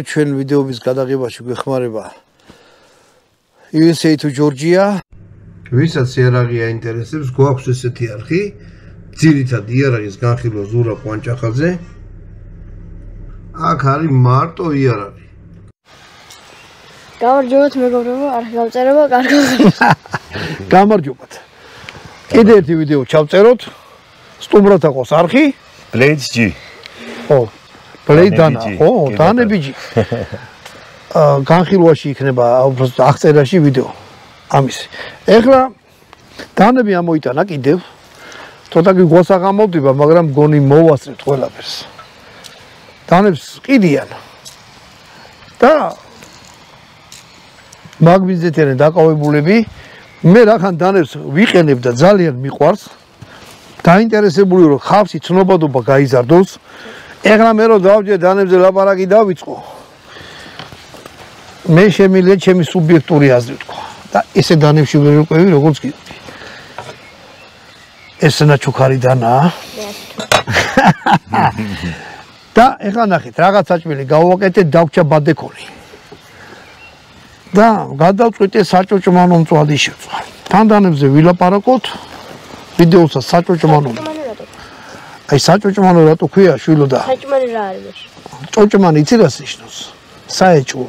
ჩვენ ვიდეოების გადაღებაში გვეხმარება USA to Georgia. ვისაც იარაღი აინტერესებს, გვაქვს ესეთი არხი, ძირითადად იარაღის განხილვა ზურაბ ყვანჭახაძე. აქ არის მარტო იარაღი. გამარჯობათ მეგობრებო, არხი გავწერება, კარგად. გამარჯობათ. კიდე ერთი ვიდეო ჩავწეროთ. სტუმრად აქვს არხი Blades G. ხო, Blade დანა, ხო, დანებიჯი. განხილვაში იქნება აღწერაში ვიდეო ამისი. ეხლა დანები ამოიტანა კიდევ. ცოტა გიგოს აღმოვდება, მაგრამ გონი მოვასწრებთ ყველაფერს. დანებს ყიდიან. და მაგბიზეთერენ დაკავებულები მე რახან დანებს ვიყენებ და ძალიან მიყვარს. დაინტერესებული რომ ხალხი ცნობადობა გაიზარდოს. ეხლა მე რომ დავჯერ დანებზე ლაპარაკი დავიწყო. მე შემიძლია ჩემი სუბიექტური აზრი ვთქვა და ესე დანებში ვერკვევი როგორც გიყვი. ეს ნაჩუქარი დანაა. და ეხლა ნახეთ, რაღაც საჭმელი გავაკეთე დავჭა ბადეკონი. და გადავწყვიტე საჭოჭმანო მწვადი შევწვა. თან დანებზე ვილაპარაკოთ. ვიდეოსაც საჭოჭმანო. აი საჭოჭმანო რატო ქვია შვილო და? საჭმელი რა არის? ჭოჭმანი იცი რას ნიშნავს? საეჭვო.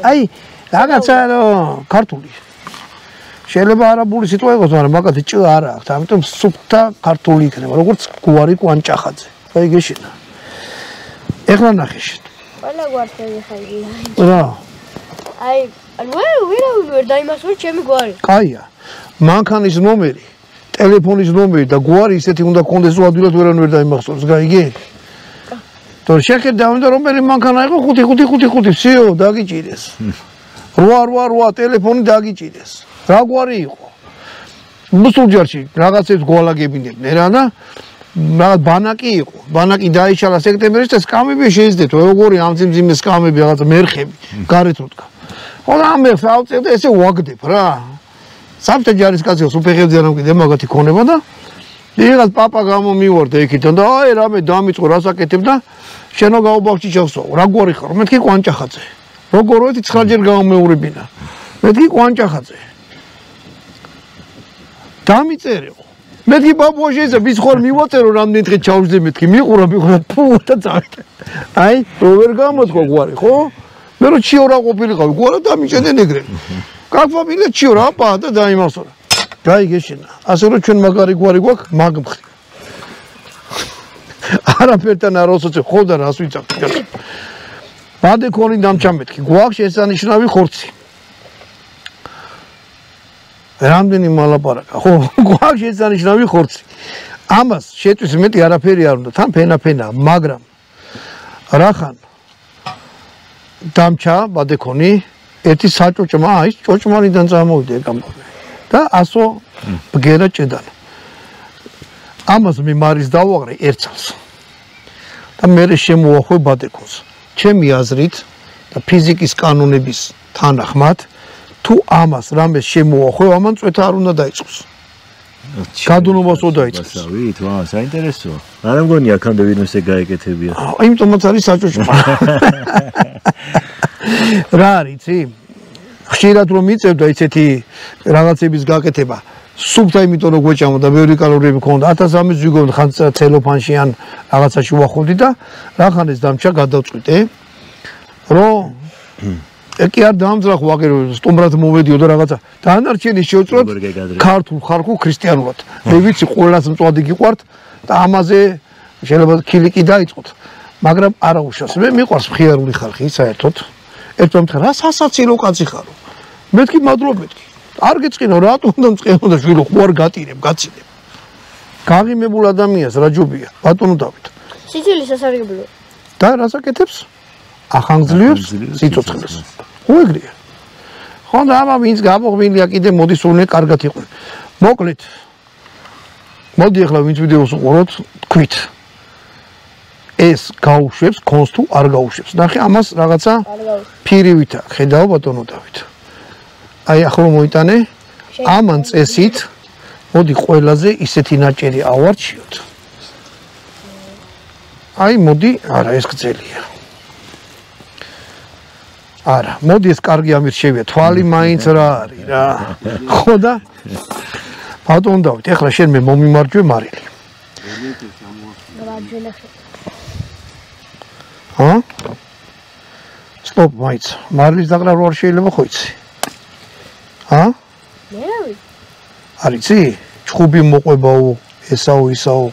აი რაღაცა ქართული. შეიძლება არაბული სიტყვა იყოს, მაგრამ მაგათი ჭ არა აქვს. ამიტომ სუფთა ქართული იქნება, როგორც გვარი კვანჭახაძე. აი გეშინა. ეხლა ნახე შენ. ყველა გვარწევი ხაი. რა? აი, ვერ დაიმასვე ჩემი გვარი. კაია. მანქანის ნომერი, ტელეფონის ნომერი და გვარი ისეთი უნდა გქონდეს, რომ ადვილად ვერან ვერ დაიმახსოვს, გაიგე? თორე შეხედავ და რომელი მანქანა იყო 555 всё დაგიჭირეს. 888 ტელეფონი დაგიჭირეს. რა გვარი იყო? მუსულჯარში რაღაცებს გვალაგებინებდნენ რა და რაღაც ბანაკი იყო. ბანაკი დაიშალა სექტემბერში და სკამები შეიზდეთ. როგორი ამძიმძიმე სკამები, რაღაც მერხები გარეთ უთქა. ხო და ამ მერხს ავწევ და ესე ვაგდებ რა. საბჭოთა ჯარისკაცებს უფეხებზე არ მოკიდე მაგათი ქონება და იღაც პაპა გამომივარდა იქიდან და აი რამე დამიწყო რას აკეთებ და შენო გაუბავში ჩავსვავ. რა გვარი ხარ? მეთქი კვანჭახაძე. როგორ ვეთი 9 ჯერ გამომეურებინა. მეთქი კვანჭახაძე. დამიწერეო. მეთქი ბაბუა შეიძლება ის ხარ მივაწერო რამდენი დღე ჩავждე მეთქი მიყურა ფუ და წავიდე. აი როგორ გამოთქვა გვარი ხო? მე რო ჩიორა ყოფილიყავი გვარა დამიჭედენ ეგრე. გაგვაბილე ჩიორა აპა და დაიმასურა. გაიგეშინა. ასე რომ ჩვენ მაგარი გვარი გვაქვს მაგმხრი. არაფერთან არ ოცოცე ხო და რას ვიცახთ. ბადეკონი დამჩამეთქი. გვაქვს შესანიშნავი ხორცი. რამდენი მალაპარაკა ხო გვაქვს შესანიშნავი ხორცი. ამას შეთვის მეტი არაფერი არ უნდა თან ფენა, მაგრამ რახან დამჩა ბადეკონი ერთი საჭოჭმა ის ჭოჭმანიდან წამოვიდა ეკამბობე და ასო ბგერა ჭედანა. ამას მე მარის დავაღრე ერცალს. და მე შემოახვე ბადეკონს. ჩემი აზრით და ფიზიკის კანონების თანახმად თუ ამას რამეს შემოახვევ, ამან წვეთა არ უნდა დაიწყოს. გადუნობას უნდა დაიწყოს. გასავით, ვა, საინტერესოა. არ მგონი აქამდე ვინმე გაეკეთებია. იმიტომაც არის საჭოჭმა. რა არის, იცი? ხშირად რომ მიწევდა ისეთი რაღაცების გაკეთება, სუფთა იმიტომ რომ გვეჭამა და ბევრი კალორიები ქონდა, 1300 ზვიგოვდი ხან ცელოფანში ან რაღაცაში ვახოვდი და რახან ეს დამჭა გადავწყვიტე, რომ ეკი არ დამძრახ ვაგერო სტუმრად მოვედიო და რაღაცა დანარჩენი შევწროთ ქართულ ხალხურ ქრისტიანულად. მე ვიცი ყველას მწვადი გიყვართ და ამაზე შეიძლება ქილიკი დაიწყოთ, მაგრამ არა უშავს. მე მიყვარს მხიარული ხალხი საერთოდ. ერთმა მითხრა რა სასაცილო კაცი ხარო. მეთქი მადლობ მეთქი. არ გეწყინო რატო უნდა მწყენო და შვილო ხო არ გატირებ, გაცინებ. გაღიმებულ ადამიანს რა ჯობია, ბატონო დავით. სიცილის სასარგებლო. და რას აკეთებს? ახანგძლივებს სიცოცხლეს. ხო ეგრეა. ხო და ამა ვინც გამოღვინია კიდე მოდის უნე კარგად იყო. მოკლედ. მოდი ახლა ვინც ვიდეოს უყუროთ, თქვით. ეს გაუშვებს, კონს თუ არ გაუშვებს. ნახე ამას რაღაცა ფირივით ხედავ ბატონო დავით. აი ახლა მოიტანე ამან წესით მოდი ყველაზე ისეთი ნაჭერი ავარჩიოთ. აი მოდი, არა ეს გძელია. არა, მოდი ეს კარგი ამით შევია, თვალი მაინც რა არის რა. ხო და ბატონ დავით, ეხლა შენ მე მომიმარჯვე მარილი. ჰა? სტოპ, მაინც. მარილის დაკრავ არ შეიძლება ხო იცი? ჰა? მე რა ვიცი. არიცი? ჩხუბი მოყვებაო, ესაო, ისაო.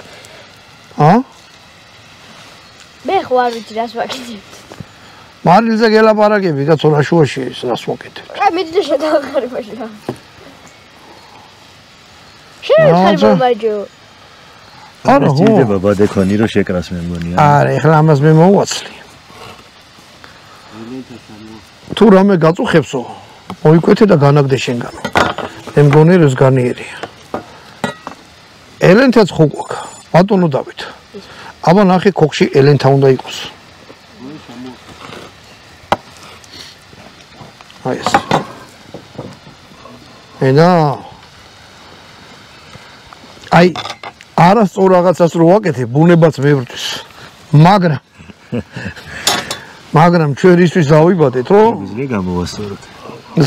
ჰა? მე ხო არ ვიცი რას ვაკეთებ. მარილზე გელაპარაკები, კაცო რა შუაში ის რას ვაკეთებ? აი მე და შედაღარებაში რა. შენ ხარ მომაჯო. არა, ხო. ჭირდება ბადექონი რომ შეკრას მე მგონია. არა, ეხლა ამას მე მოვაცლი. თუ რამე გაწუხებსო, მოიკვეთე და განაგდე შენგანო. მე მგონი რომ განიერია. ელენთაც ხო გვაქვს, ბატონო დავით. აბა ნახე ქოქში ელენთა უნდა იყოს. აი ეს. ენა. აი არასწორ რაღაცას რო ვაკეთე, ბუნებაც მევრთვის. მაგრამ ჩვენისთვის დავიბადეთ, რომ ზრე გამოვასწოროთ.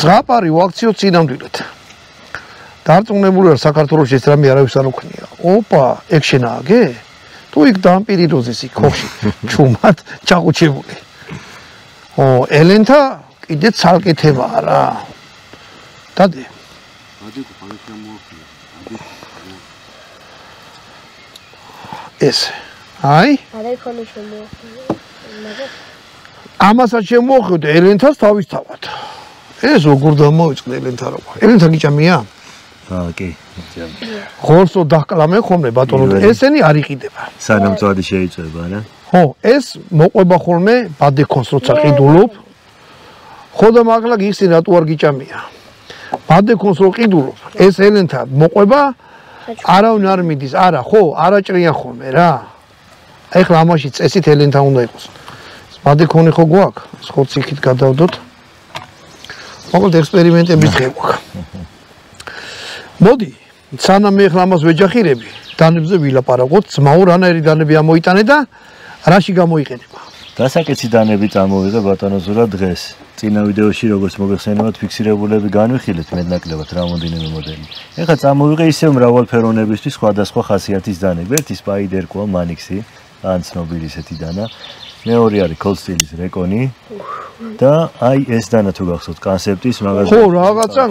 ზღაპარი ვაქციო წინამდვილად. დარწმუნებული ვარ საქართველოს ეს რამე არავის არ უქნია. ოპა, ეგ შენააგე? თუ იქ დამპირიდოზის იქ ხოხში ჩუმად ჩაღუჩებული. ელენთა კიდე ცალკეთებაა რა. დადე. ეს. აი? არა იქონი შემოხდა. ამასაც შემოხვდა ელენთას თავისთავად. ეს როგორ დამოიწყდა ელენთა რა. ელენთა გიჭამია? კი. ხორცო დაკლამე ხოლმე ბატონო, ესენი არ იყიდება. სანამ წვადი შეიწება რა. ხო, ეს მოყვება ხოლმე ბადექონს როცა ყიდულობ. ხო და მაგლა გიხსენ რატო არ გიჭამია. ბადექონს რო ყიდულობ, ეს ელენთა მოყვება არავინ არ მიდის, არა, ხო, არაჭრიან ხოლმე რა. ეხლა ამაში წესით ელენთა უნდა იყოს. ბადექონი ხო გვაქვს? ხორცი იქით გადავდოთ. მოკლედ ექსპერიმენტების დღე გვაქვს. მოდი, სანამ მე ახლა ამას ვეჯახირები, დანებზე ვილაპარაკოთ, ძმაო, რანაირი დანები ამოიტანე და რაში გამოიყენება. დასაკეცი დანები წამოვიღე ბატონო ზურა დღეს. წინა ვიდეოში როგორც მოგეხსენებათ, ფიქსირებულები განვიხილეთ მეტნაკლებად რამოდენიმე მოდელი. ეხლა წამოვიღე ისევ მრავალფეროვნებისთვის სხვადასხვა ხასიათის დანები. ერთი სპაიდერკოა, მანიქსი, ან ცნობილი ისეთი დანა. მეორე არის cold steel-ის რეკონი და აი ეს დანა თუ გახსოვთ კონცეპტის მაგაზია. ხო, რაღაცა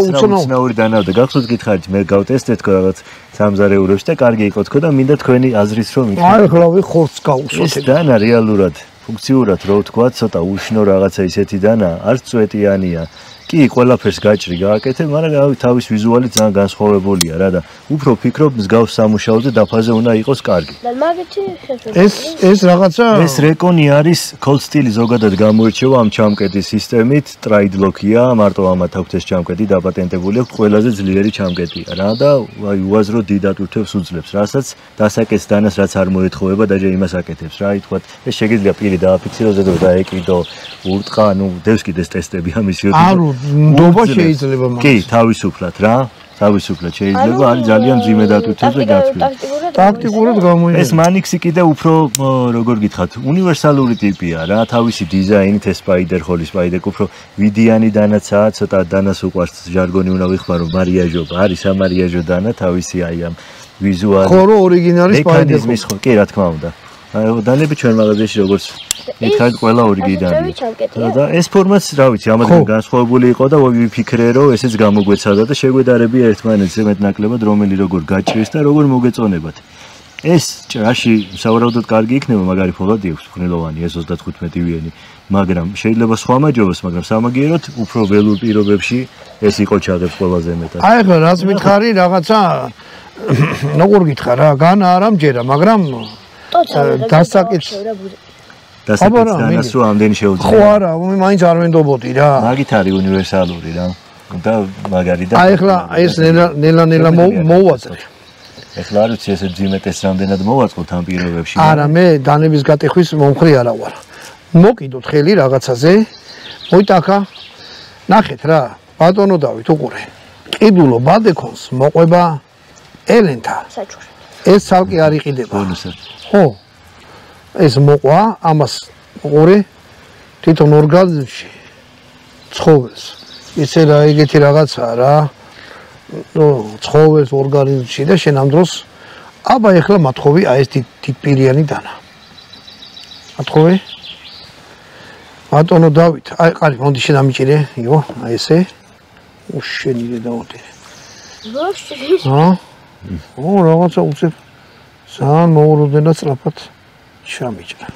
უცნაური. უცნაური დანა და გახსოვთ გითხარით, მე გავტესტეთ თქო რაღაც სამზარეულებში და კარგი იყო თქო და მინდა თქვენი აზრიც რომ მითხრათ. აი ახლა ხორცს გავუსვათ. ეს დანა რეალურად, ფუნქციურად რო ვთქვა, ცოტა უშნო რაღაცა ისეთი დანა, არც წვეტიანია. კი, ყველაფერს გაჭრი გააკეთე, მაგრამ თავის ვიზუალი ძალიან განსხვავებულია რა და უფრო ვფიქრობ მსგავს სამუშაოზე დაფაზე უნდა იყოს კარგი. და მაგეთი ეს რაღაცა ეს რეკონი არის cold steel ზოგადად გამოირჩევა ამ ჩამკეტის სისტემით, ტრაიდლოკია, მარტო ამათ აქვს ეს ჩამკეტი დაპატენტებული აქვს, ყველაზე ძლიერი ჩამკეტია რა და აი უაზრო დიდ ატვირთებს უძლებს, რასაც დასაკეთს დანას რაც არ მოეთხოვება და ჯერ იმას აკეთებს რა, ითქვათ, ეს შეიძლება პირი დააფიქსიროს და დაეკიდო, ურტყა, ნუ დევს კიდეს ტესტები ამის არა ნდობა შეიძლება მაგას. კი, თავისუფლად რა. თავისუფლად შეიძლება, არის ძალიან მძიმე დატვირთვებზე გაცვლილი. ტაქტიკურად გამოიყენება. ეს მანიქსი კიდე უფრო როგორ გითხრათ, უნივერსალური ტიპია რა, თავისი დიზაინით ეს სპაიდერ-ჰოლის სპაიდერ უფრო ვიდიანი დანაცაა, ცოტა დანას უყვარს ჟარგონი უნდა ვიხმარო, მარიაჟობა, არის სამარიაჟო დანა, თავისი აი ამ ვიზუალი. ხო, რო ორიგინალი სპაიდერ-ჰოლის ხო, კი, რა თქმა უნდა. აი დანები ჩვენ მაღაზიაში როგორც მითხარით ყველა ორიგინალია. და ეს ფორმაც, რა ვიცი, ამათგან განსხვავებული იყო და ვიფიქრე, რომ ესეც გამოგვეცადა და შეგვედარებია ერთმანეთს მეტნაკლებად, რომელი როგორ გაჭრის და როგორ მოგეწონებათ. ეს ჭრაში სავარაუდოდ კარგი იქნება, მაგარი ფოლადი აქვს, ხრილოვანი, ეს 35-ვიანი, მაგრამ შეიძლება სხვა მაჯობას, მაგრამ სამაგიეროდ უფრო ველურ პირობებში ეს იყო ჩაღებს ყველაზე მეტად. აი ხა რაც მითხარი, რაღაცა როგორ გითხრა რა, განა არ ამჯერა, მაგრამ დასაკეთს დანას რო ამდენი შეუძლია. ხო არა, მაინც არ ვენდობოდი რა. მაგით არის უნივერსალური რა. და მაგარი და აი ხლა ეს ნელა მოვაწრე. ეხლა არ ვიცი ესე ძიმეტეს რამდენად მოვაწყოთ ამ პირობებში. არა, მე დანების გატეხვის მომხრე არა ვარ. მოკიდოთ ხელი რაღაცაზე. მოიტაკა. ნახეთ რა, ბატონო დავით უყურე. ყიდულო ბადექონს მოყვება ელენთა. საჭური. ეს ცალკე არ იყიდება. ბონუსად. ხო. ეს მოყვა, ამას უყურე თვითონ ორგანიზმში ცხოველს. ისე რა ეგეთი რაღაცაა რა. ცხოველს ორგანიზმში და შენ ამ დროს აბა ეხლა მათხოვი აი ეს თითპირიანი დანა. მათხოვი? ბატონო დავით, აი ყარი, მოდი შენ ამიჭირე, იო, აი ესე. უშენილე დავუტირე. რაღაცა უცებ ძალიან მოულოდნელად სწრაფად ჩამიჭრა.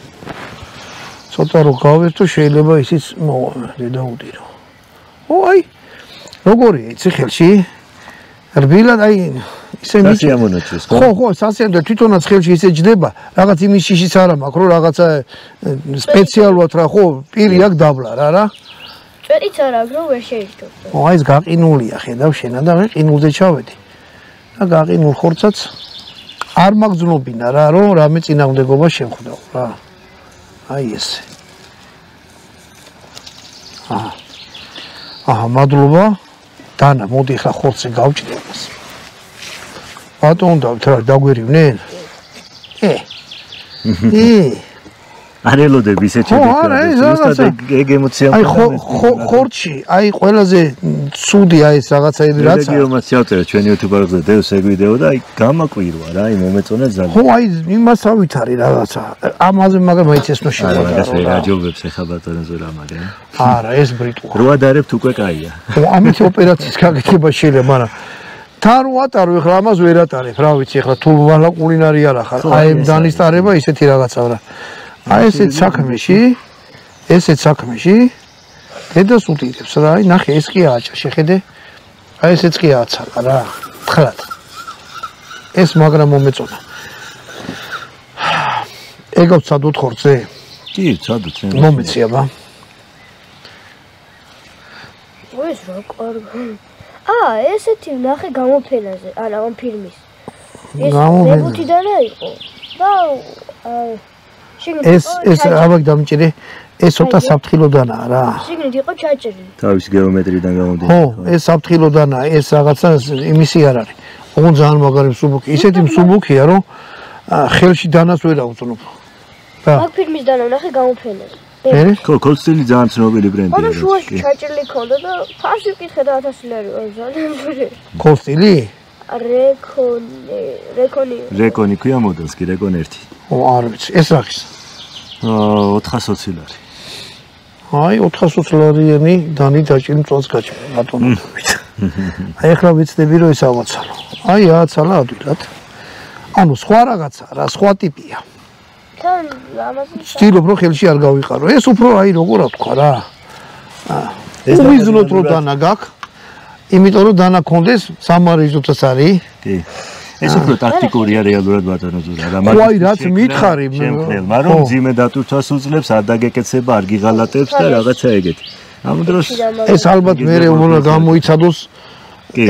ცოტა რო გავერთო, შეიძლება ისიც დავუტირო. აი, როგორი იცი ხელში? რბილად აი ისე მიჭრა. ხო, სასიამოვნო თვითონაც ხელში ისე ჯდება, რაღაც იმის შიშიც არა მაქვს, რომ რაღაცა სპეციალურად რა ხო, პირი აქ დაბლა რა. წერიც არა, რომ ვერ შეიძლება. აი ეს გაყინულია, ხედავ შენა და მე ყინულზე ჩავედი. და გაყინულ ხორცაც არ მაგძნობინა რა, რომ რამე წინააღმდეგობა შემხვდაო რა. აი ესე. მადლობა. დანა, მოდი ახლა ხორცზე გავჭრე მას. ბატონო დავით, დაგვერივნენ? არ ელოდები ისე ჩადიჭრა. ეგ ემოცია აი ხორცში, აი ყველაზე ცუდი აი ეს რაღაცა რაცა. რეგიონმაც ჩავწერე ჩვენ YouTube-ზე დევს ეგ ვიდეო და აი გამაკვირვა რა, აი მომეწონა ძალიან. ხო, აი იმას ავითარი რაღაცა. ამაზე მაგრამ აი ეს ნოშია. რაღაც რაჯობებს ეხა ბატონზე რა მაგრამ. არა, ეს ბრიტყვა. რო ადარებთ უკვე კაია. ხო, ამით ოპერაციის გაკეთება შეიძლება, მაგრამ თან რო ატარო ეხლა ამას ვერ ატარებ, რა ვიცი, ეხლა თუ ვალა კულინარი არა ხარ. აი დანისტარება ისეთი რაღაცა რა. აი ესეც საქმეში დედას უტირებს რა, აი ნახე ეს კი ააჭა, შეხედე? აი ესეც კი ააცალა რა, თხლად. ეს მაგრამ მომეწონა. ეგავ ცადოთ ხორცზე? კი, ცადოთ. მომეციაბა. ეს რა კარგი. ესეთი ნახე გამოფენაზე, არა ამ ფილმის. ეს დებუთიდან იყო. და ეს აბა დამჭირე, ეს ცოტა საფრთხილოდანაა რა. შიგნით იყო ჩაჭრილი. თავის გეომეტრიდან გამომდინარე. ხო, ეს საფრთხილოდანაა, ეს რაღაცა იმისი არ არის. ოღონდ ძალიან მაგარი მსუბუქი. ისეთი მსუბუქია, რომ ხელში დანას ვერ ავწნობ. მაგ ფილმის დანა ნახე გამოფენაზე. ხო, კოლსტილი ძალიან ცნობილი ბრენდია. ხო, შუაში ჩაჭრილი ქონდა და ფასი ვკითხე და 1000 ლარი ძალიან. კოლსტილი? რეკონი ქვია მოდელს კი, რეკონ 1. ო, არ ვიცი, ეს რახის? 420 ლარი. აი 420 ლარიანი დანი დაჭრილი მწვანს გაჭრა, ბატონო. აი ახლა ვიცდები რომ ეს ავაცალო. აი ააცალა ადვილად. ანუ სხვა რაღაცა რა, სხვა ტიპია. თან ამაზე ვცდილობ რომ ხელში არ გავიყარო. ეს უფრო აი როგორ ვთქვა რა. უმიზნოთ რომ დანა გაქვს. იმიტომ რომ დანა კონდეს სამარიზოთაც არის. კი. ეს უფრო ტაქტიკურია რეალურად ბატონო ზურა რა. ხო, აი რაც მითხარი, შემქმნელმა რომ ძიმე დატვირთვას უძლებს, არ დაგეკეცება, არ გიღალატებს და რაღაცა ეგეთი. ამ დროს ეს ალბათ მე უნდა გამოიცადოს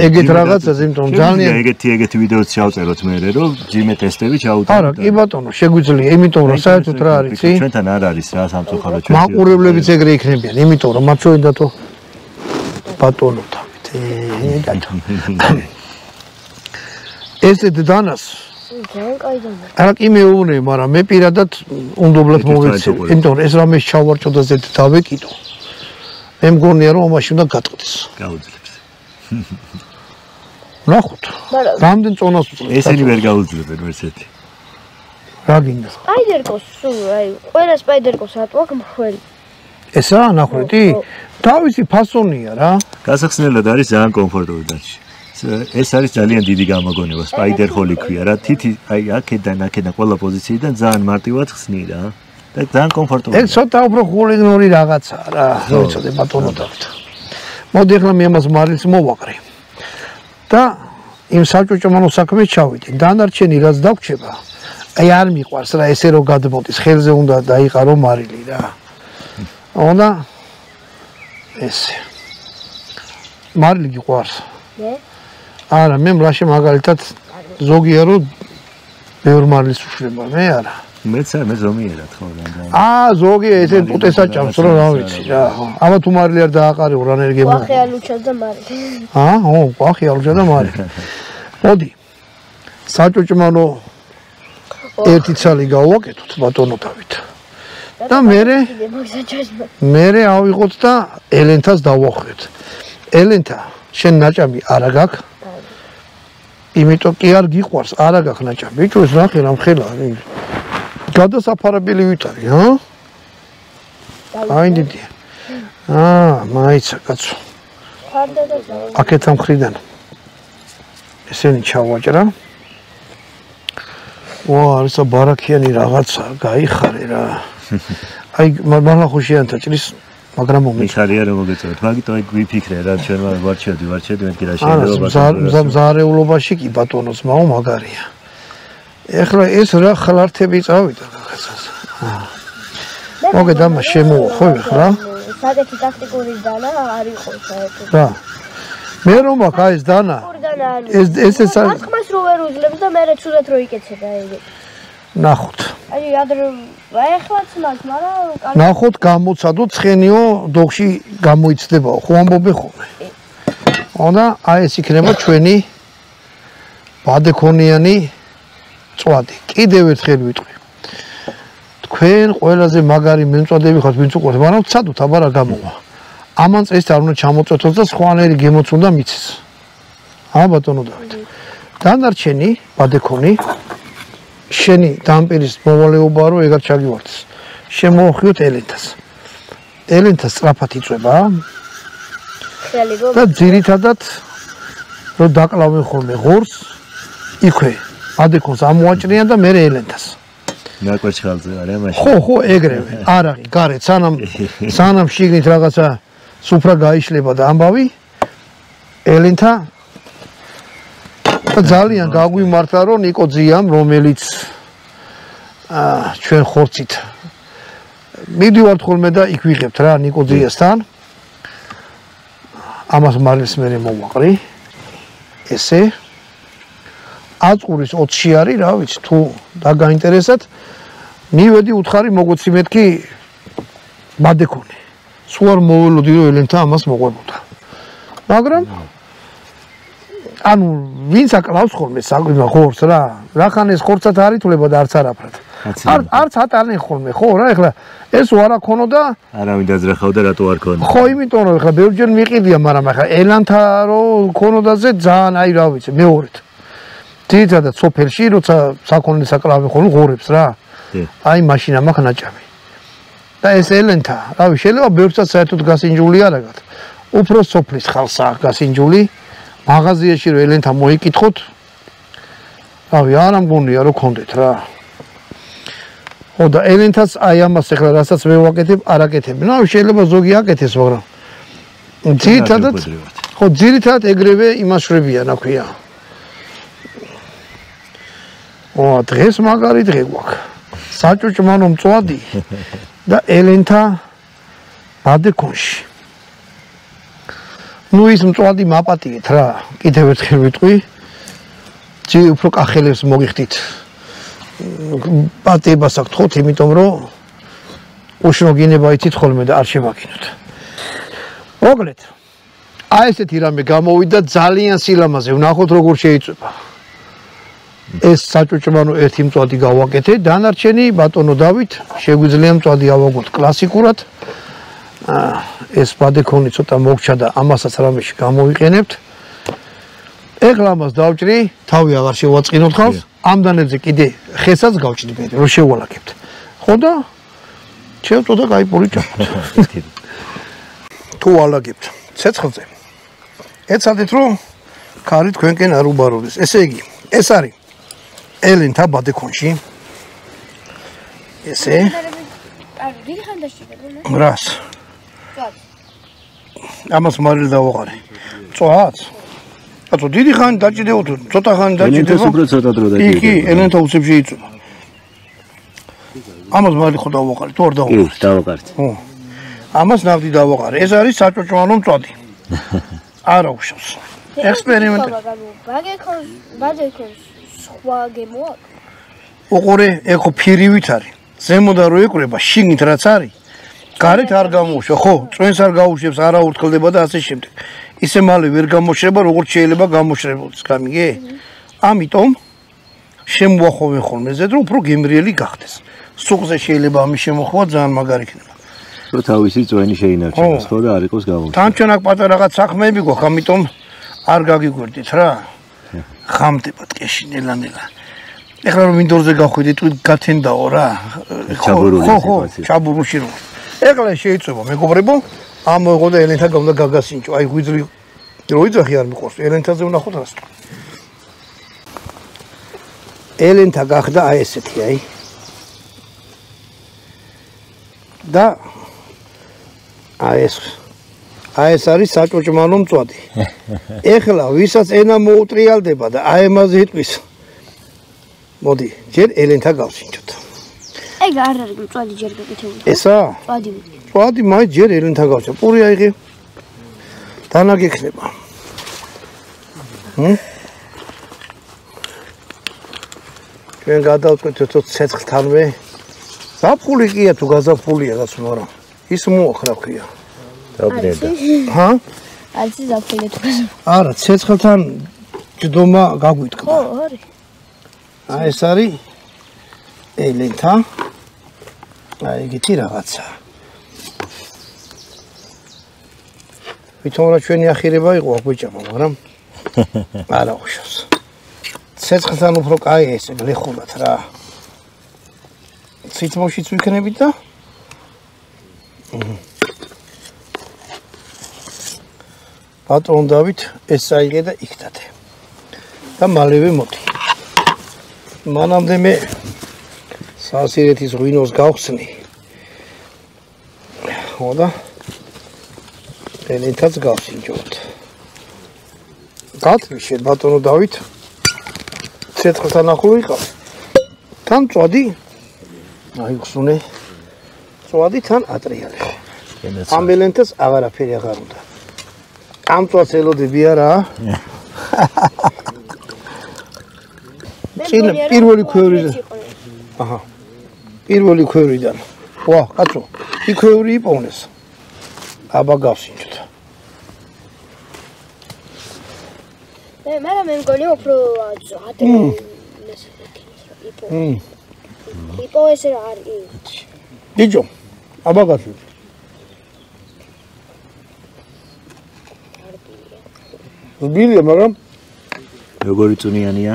ეგეთ რაღაცას, იმიტომ ძალიან ეგეთი ვიდეოც ჩავწეროთ მე რომ ძიმე ტესტები ჩაუტაროთ. არა, კი ბატონო, შეგვიძლია, იმიტომ რომ საერთოდ რა არის, იცი? ჩვენთან არ არის რა სამწუხაროდ ჩვენ. მაყურებლებიც ეგრე იქნებიან, იმიტომ რომ მათ შორის დათო ბატონო თავით. ესეთ დანას ძალიან კაი დანა. არა კი მეუბნე, მაგრამ მე პირადად უნდობლად მოვეცე, იმიტომ რომ ეს რამეს ჩავარჭო და ზედ დავეკიდო. მე მგონია რომ ამაში უნდა გატყდეს. გაუძლებს. ნახოთ. რამდენ წონას უწევს? ესენი ვერ გაუძლებენ ესეთი. რა გინდა? სპაიდერკოს, სულ აი, ყველა სპაიდერკოს რატო აქვს მხოლოდ. ესა ნახვედი? თავისი ფასონია რა. გასახსნელად არის ძალიან კომფორტული დაში. ეს არის ძალიან დიდი გამოგონება, სპაიდერ ჰოლი ქვია რა. თითი აი აქედან ყველა პოზიციიდან ძალიან მარტივად ხსნი რა. და ძალიან კომფორტულია. ეს ცოტა უფრო ხულიგნური რაღაცაა რა. ვიცოდე ბატონო დავით. მოდი ახლა მე ამას მარილს მოვაყრე. და იმ საჭუჭმანო საქმეს ჩავიდე. დანარჩენი რაც დაგვრჩება, აი არ მიყვარს რა ესე რომ გადმოდის, ხელზე უნდა დაიყარო მარილი რა. უნდა ესე. მარილი გიყვარს? მე? არა, მე მლაშე მაგალითად ზოგია რომ ბევრ მარილს უშვება, მე არა. მეც მე ზომიერად ხო რა. ზოგი ესე პუტესა ჭამს რა, რა ვიცი რა. ამა თუ მარილი არ დააყარეო რა ენერგია. ყვახი ალუჩა და მარილი. ყვახი ალუჩა და მარილი. მოდი. საჭუჭმანო ერთი ცალი გავაკეთოთ ბატონო დავით. და მე ავიღოთ და ელენთას დავახვიოთ. ელენთა, შენ ნაჭამი არა გაქვს? იმიტომ კი არ გიყვარს, არა გაქვს ნაჭამი. ბიჭო, ეს ნახე რა მხელა. გადასაფარებელი ვით არის, ჰა? აი დიდი. მაიცა კაცო. აქეთ ამ ხრიდან. ესენი ჩავაჭრა. ვა, არისა ბარაქიანი რაღაცა, გაიხარე რა. აი, მართლა ხუშიანთა ჭრის, მაგრამ მომეწონა. მიხარია რომ მოგეწევთ, მაგით აი გვიფიქრე რა, ჩვენ ვარჩევდი, მეთქი რა შეიძლება. მზარეულობაში კი ბატონო ძმაო მაგარია. ეხლა ეს რა ხლართები წავიდა რაღაცას. მოგედა შემოვა ხო ეხლა? საკეთი ტაქტიკური დანა არ იყო საერთოდ. რა. მე რომ აქ ეს დანა. ეს ხმას რო ვერ უძლებს და მე ცუდად რო იკეცება იგი. ნახოთ. აი ეხლაც მას, მაგრამ ნახოთ გამოცადო ცხენიო დოხში გამოიცდებაო, ხო ამბობე ხოლმე. და აი ეს იქნება ჩვენი ბადექონიანი წვადი. კიდევ ერთხელ ვიტყვი. თქვენ ყველაზე მაგარი მემწვადები ხართ, ვინც უყურებთ, მაგრამ ცადოთ აბა რა გამოვა. ამან წესით არ უნდა ჩამოწოთოს და სხვანაირი გემოც უნდა მიცეს. ბატონო დავით. დანარჩენი ბადექონი შენი დამპირის მოვალეობა რომ ეგარ ჩაგივარდეს. შემოახიოთ ელენთას. ელენთა სწრაფად იწვება. და ძირითადად რომ დაკლავენ ხოლმე ღორს, იქვე ბადექონს ამოაჭრიან და მე ელენთას. ნაკვერცხალზე არის მაშინ. ხო, ეგრევე. არაღი, გარეთ, სანამ შიგნით რაღაცა სუფრა გაიშლება და ამბავი ელენთა და ძალიან გაგვიმართლა რომ ნიკო ძიამ რომელიც ჩვენ ხორცით მიდივართ ხოლმე და იქ ვიღებთ რა ნიკო ძიასთან ამას მარილს მე მოვაყრი ესე აწყურის 20-ში არის რა ვიცი თუ დაგაინტერესათ მივედი უთხარი მოგვეცი მეთქი ბადექონი სულ არ მოველოდი რომ ელენთა ამას მოყვებოდა მაგრამ ანუ ვინც აკლავს ხოლმე საკვირა ხორცს რახან ეს ხორცად არ ითვლება და არც არაფრად არც ატანენ ხოლმე ხო რა ეხლა ეს ვარა ქონოდა არავინ დაძრახავდა რატო არ ქონდა ხო იმიტომ რომ ეხლა ბევრჯერ მიყიდია მაგრამ ეხლა ელენთა რო ქონოდაზე ძალიან აი რა ვიცი მეორედ ძირითადად სოფელში როცა საქონლის აკლავენ ხოლმე ღორებს რა აი მაშინ ამახ ნაჭამი და ეს ელენთა რავი შეიძლება ბევრსაც საერთოდ გასინჯული არ აგათ უფრო სოფლის ხალხს აქვს გასინჯული მაღაზიაში რომ ელენთა მოიკითხოთ რავი არა მგონია რომ გქონდეთ რა ხო და ელენთას აი ამას ეხლა რასაც მე ვაკეთებ არ აკეთებ ნუ შეიძლება ზოგი აკეთეს მაგრამ ძირითადად ეგრევე იმაშრებია რა ქვია დღეს მაგარი დღე გვაქვს საჭუჭმანო მწვადი და ელენთა ბადექონში ნუ ის მწვადი მაპატიეთ რა კიდევ ერთხელ ვიტყვი ძი უფრო კახელებს მოგიხდით პატიებას აქვს თქოთ იმიტომ რომ უშნო გინება იცით ხოლმე და არ შემაგინოთ მოგლეთ აი ესეთი რამე გამოვიდა ძალიან სილამაზე ვნახოთ როგორ შეიწვება ეს საჭუჭმანო ერთი მწვადი გავაკეთე დანარჩენი ბატონო დავით შეგვიძლია მწვადი ავაგოთ კლასიკურად ეს ბადექონი ცოტა მოგჩა და ამასაც რამეში გამოვიყენებთ ეხლა ამას დავჭრი თავი აღარ შევაწყინოთ ხალხს ამ დანებზე კიდე ხესაც გავჭდი მე რომ შევალაგებთ ხო და შევწოდა კაი პური ჭამოთ თუ ალაგებთ ცეცხლზე ეცადეთ რომ ქარი თქვენკენ არ უბაროდეს ესე იგი ეს არის ელენთა ბადექონში ესე დიდი ხანდა შეიძლება რას ამას მარილ დავაყარე წვაც აცო დიდი ხანი დაჭიდეო თუ ცოტა ხანი დაჭიდეო ელენთას უფრო ცოტა დრო დაჭიდეო კი ელენთა უცებში იწვება ამას მარილ ხო დავაყარე თუ არ დავაყარე კი დავაყარეთ ხო ამას ნავდი დავაყარე ეს არის საჭუჭმანო მწვადი არა უშავს ექსპერიმენტი ბადექონს სხვა გემოა უყურე ეხო ფირივით არის ზემოდან რო ეკვრება შიგნით რაც არის გარეთ არ გამოუშვა ხო წვენს არ გაუშვებს არა ურთქლდება და ასე შემდეგ ისე მალე ვერ გამოშრება როგორც შეიძლება გამოშრებოდეს გამიგე ამიტომ შემოახოვენ ხოლმე ზედ რომ უფრო გემრიელი გახდეს სუყზე შეიძლება ამის შემოხვა ძალიან მაგარი იქნება. რო თავისი წვენი შეინარჩუნოს ხო და არ იყოს გამოსული. თან ჩვენ აქ პატარა რაღაც საქმეები გვაქვს, ამიტომ არ გაგიგვერდით რა. ხამდებათ კეში ნელა. ეხლა რომ მინდორზე გავხვიდით, გათენდაო რა. ჩაბურული სიტუაცია. ჩაბურულში რომ. ეხლა შეიძლება მეგობრებო, ამოიღო და ელენთან გავდა გაგასინჭო. აი ღვიძლი რო იძახი არ მიყვარს. ელენთაზე ვნახოთ რას. ელენთა გახდა აი ესეთი აი. და აი ეს არის საჭოჭმანო მწვადი. ეხლა ვისაც ენა მოუტრიალდება და აი ამაზე იტყვის. მოდი, ჯერ ელენთა გავსინჯოთ. ეგ არ არის მწვადი ჯერ გეკეთებული. ესა? მწვადი. მწვადი მაინც ჯერ ელენთა გავსინჯო. პური აიღე. დანა გექნება. ჩვენ გადავწყვეტეთ ცეცხლთანვე. ზაფხული კია თუ გაზაფხულია რაც მაგრამ ის მოახრა ქვია. დაბრუნდა. ჰა? არის ზაფხული თუ გაზაფხული. არა, ცეცხლთან ჯდომა გაგვიტყდა. ხო, არის. აი ეს არის ელენთა. აი ეგეთი რაღაცა. ვითომ რა ჩვენი ახირება იყო აგვეჭამა, მაგრამ არა უშავს. ცეცხლთან უფრო კაი ეს გლეხულად რა. ციტმოშიც ვიქნებით და პატრონ დავით ეს აიღე და იქდადე. და მალევე მოდი. მანამდე მე სასირეთის ღვინოს გავხსნი. ხო და ელენთაც გავსინჯოთ. გათვიშე ბატონო დავით ცეცხლთან ახლო იყავ. თან წვადი აი ხსუნე წვადი თან ატრიალე. ამ ელენთას აღარაფერი აღარ უნდა. ამ წვადს ელოდები არა? წინ პირველი ქვევრიდან. აჰა. პირველი ქვევრიდან. ვა, კაცო, იქ ქვევრი იპოვნეს. აბა გავსინჯოთ. მე მგონი უფრო ატრი იპო ეს რა არის? დიჯო, აბა გავსინჯოთ. ბილია, მაგრამ როგორი წუნიანია?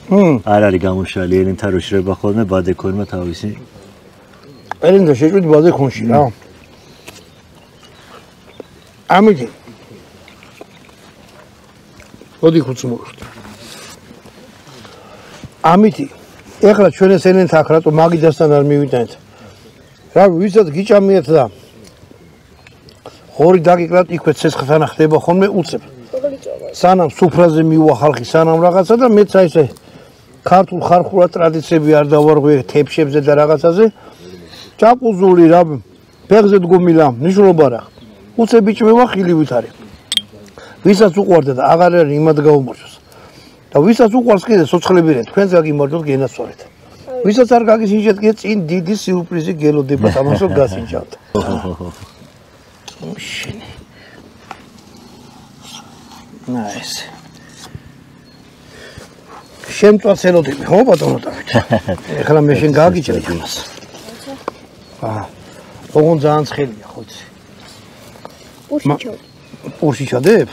არ არის გამოშალი ელენთა რო შრება ხოლმე ბადეკონმა თავისი. ელენთა შეჭვით ბადეკონში რა. ამით მოდი ხუცმოვხდი. ამით ეხლა ჩვენ ეს ელენთა აქ რატო მაგიდასთან არ მივიტანეთ? რა ვისაც გიჭამიათ და ხორი დაგიკრათ იქვე ცეცხლთან ხდება ხოლმე უცებ. სანამ სუფრაზე მივა ხალხი, სანამ რაღაცა და მეც აი ესე ქართულ ხარხურად ტრადიციები არ დავარღვე თეფშებზე და რაღაცაზე. ჭაყუზული რა ფეხზე დგომილა, ნიშნულობა რა. უცებ ბიჭმევა ხილივით არის. ვისაც უყვარდა და აღარ არის იმად გაუმორჩოს. და ვისაც უყვარს კიდე სოცხლებირეთ, თქვენს გაგიმარჯვოთ გენაცვალეთ. ვისაც არ გაგისინჯეთ, კიდე წინ დიდი სიურპრიზი გელოდება თამაშო გასინჯავთ. შენი ნაის. შემწვას ელოდები, ხო ბატონო დავით? ეხლა მე შენ გაგიჭრე იმას. აჰა. ოღონდ ძალიან ცხელია, ხო იცი? პურში ჩადებ?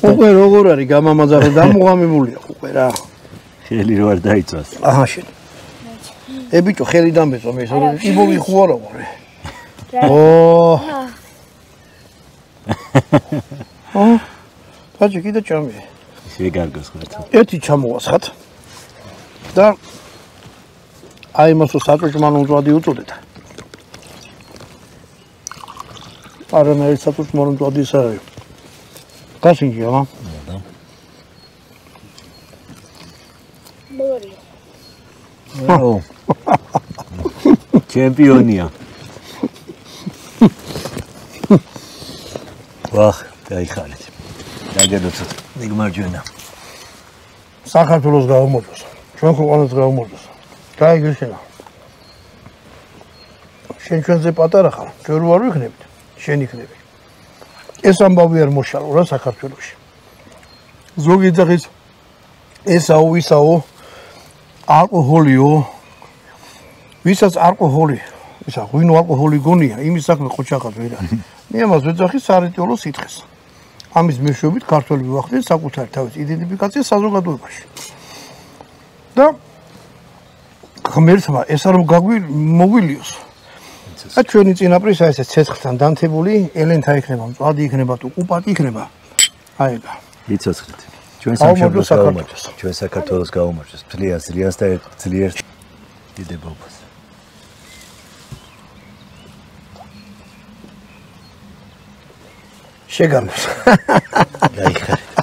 უკვე როგორ არის გამამაძაღი დამოღამებულია უკვე რა. ხელი რო არ დაიწვას. აჰა შენ. ბიჭო ხელი დამბეწო მე იბოვი ხო არა ვარ. ო. თაჯი კიდე ჩამი. ისე გარგოს ხართ. ერთი ჩამოვასხათ. და აი მასო საჭუჭმანო მწვადი უწოდეთ. არანაირ საჭუჭმანო მწვადი ის არის. გასინჯია რა. ო. ჩემპიონია. ვახ, დაიხარეთ. დაგედოცოთ. მიგმარჯვენა. საქართველოს გაუმოწოს. ჩვენ ქვეყანას გაუმოწოს. გაიგეშენა. შენ ჩვენზე პატარა ხარ. ჩვენ რო არ ვიქნებით, შენ იქნები. ეს ამბავი არ მოშალო რა საქართველოში. ზოგი ძაღის ესაო ისაო ალკოჰოლიო ვისაც ალკოჰოლი ისა ღვინო ალკოჰოლი გონია იმის საქმე ხოჩახად ვერ არის მე ამას ვეძახი სარიტიოლო სითხეს ამის მეშვეობით ქართველები ვახდნენ საკუთარი თავის იდენტიფიკაცია საზოგადოებაში და ღმერთმა ეს არ მოგვილიოს და ჩვენი წინაპრის აი ეს ცეცხლთან დანთებული ელენთა იქნება მწვადი იქნება თუ კუპატი იქნება აი ეგა იცოცხლით ჩვენ სამშობლოს გაუმარჯოს ჩვენ საქართველოს გაუმარჯოს ძალიან ზრიას და ძლიერ დიდებობას შეგარდოს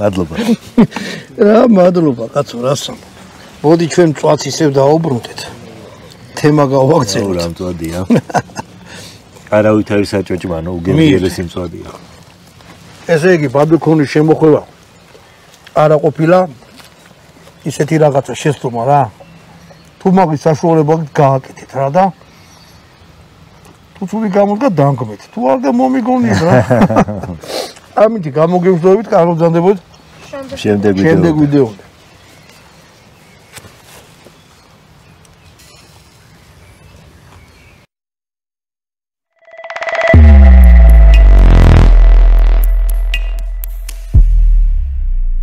მადლობა რა მადლობა კაცო რასამ მოდი ჩვენ მწვადს ისევ დაუბრუნდეთ თემა გავაგზავნოთ რა მწვადია არავით არის საჭოჭმანო უგემრიელესი მწვადია ესე იგი ბადუქონის შემოხვევა არა ყოფილა ისეთი რაღაცა შესწომა რა თუ მაგის საშუალება გააკეთეთ რა და თუ ცუდი გამოდგა დანგმეთ თუ არ და მომიგონიეთ რა ამით გამოგევსდებით კარგად გზანდებოდეთ შემდეგ ვიდეო